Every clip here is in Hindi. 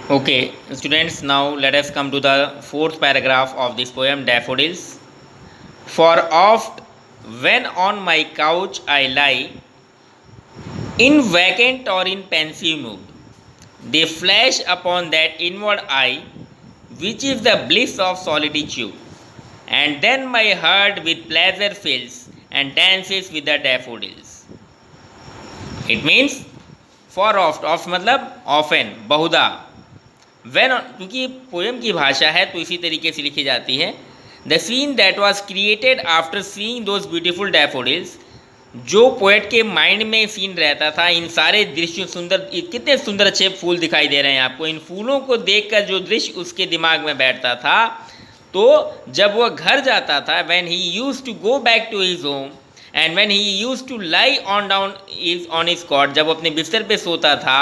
Okay, students, now let us come to the fourth paragraph of this poem, Daffodils. For oft, when on my couch I lie, in vacant or in pensive mood, they flash upon that inward eye, which is the bliss of solitude. And then my heart with pleasure fills and dances with the daffodils. It means for oft मतलब often, बहुधा. वेन, क्योंकि पोएम की भाषा है तो इसी तरीके से लिखी जाती है. The seen that was created after seeing those beautiful daffodils, जो पोएट के माइंड में सीन रहता था, इन सारे दृश्य सुंदर, कितने सुंदर अच्छे फूल दिखाई दे रहे हैं आपको, इन फूलों को देखकर जो दृश्य उसके दिमाग में बैठता था, तो जब वह घर जाता था, when he used to go back to his home and when he used to lie on down is on his cot, जब अपने बिस्तर पे सोता था,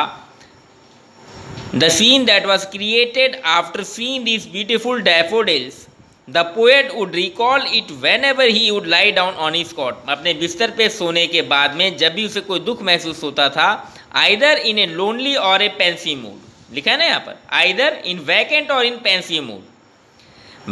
the scene that was created after seeing these beautiful daffodils, the poet would recall it whenever he would lie down on his cot. अपने बिस्तर पे सोने के बाद में जब भी उसे कोई दुख महसूस होता था, either in a lonely or a pensive mood, लिखा है ना यहाँ पर, either in vacant or in pensive mood,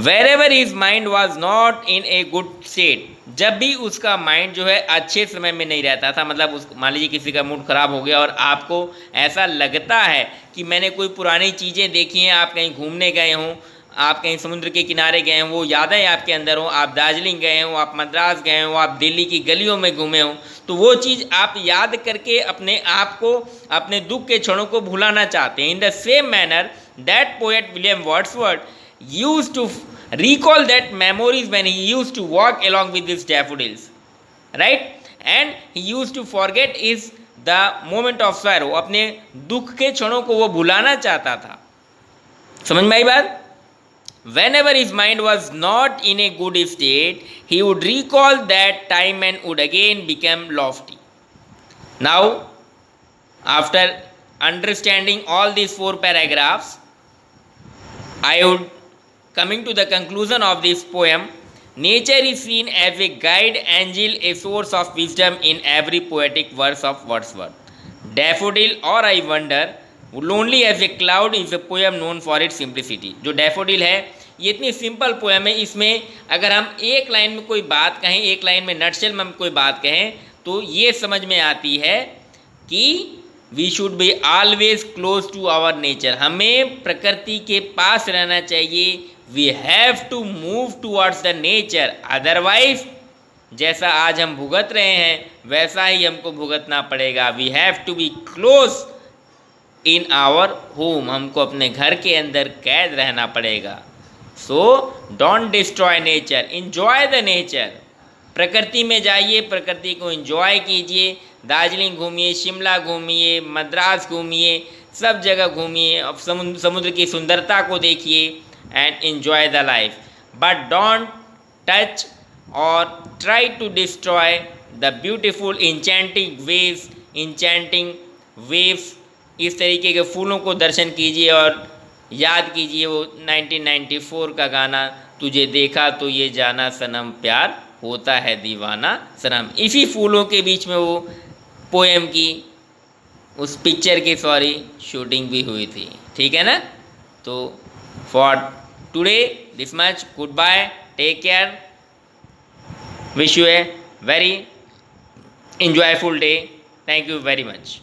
wherever his mind was not in a good state, जब भी उसका माइंड जो है अच्छे समय में नहीं रहता था, मतलब उस, मान लीजिए किसी का मूड ख़राब हो गया और आपको ऐसा लगता है कि मैंने कोई पुरानी चीज़ें देखी हैं, आप कहीं घूमने गए हों, आप कहीं समुद्र के किनारे गए हों, वो यादें आपके अंदर हों, आप दार्जिलिंग गए हों, आप मद्रास गए हों, आप दिल्ली की गलियों में घूमे हों, तो वो चीज़ आप याद करके अपने आप को, अपने दुख के क्षणों को भुलाना चाहते हैं. In the same manner that poet William Wordsworth used to recall that memories when he used to walk along with these daffodils, right? And he used to forget is the moment of sorrow, अपने दुख के क्षणों को वो भुलाना चाहता था. समझ में आई बात? Whenever his mind was not in a good state, he would recall that time and would again become lofty. Now, after understanding all these 4 paragraphs, I would coming to the conclusion of this poem. Nature is seen as a guide angel, a source of wisdom in every poetic verse of Wordsworth. Daffodil or I wonder, lonely as a cloud is a poem known for its simplicity. जो डैफोडिल है ये इतनी सिंपल पोएम है, इसमें अगर हम एक लाइन में कोई बात कहें, एक लाइन में नटशेल में हम कोई बात कहें, तो ये समझ में आती है कि we should be always close to our nature, हमें प्रकृति के पास रहना चाहिए. We have to move towards the nature, otherwise जैसा आज हम भुगत रहे हैं वैसा ही हमको भुगतना पड़ेगा. We have to be close in our home, हमको अपने घर के अंदर कैद रहना पड़ेगा. So don't destroy nature, enjoy the nature. प्रकृति में जाइए, प्रकृति को एंजॉय कीजिए. दार्जिलिंग घूमिए, शिमला घूमिए, मद्रास घूमिए, सब जगह घूमिए, अब समुद्र की सुंदरता को देखिए and enjoy the life. But don't touch और try to destroy the beautiful enchanting waves. इस तरीके के फूलों को दर्शन कीजिए और याद कीजिए वो 1994 का गाना, तुझे देखा तो ये जाना सनम प्यार होता है दीवाना सनम. इसी फूलों के बीच में वो पोएम की, उस पिक्चर की शूटिंग भी हुई थी. ठीक है ना? तो for today this much, goodbye, take care, wish you a very enjoyable day. Thank you very much.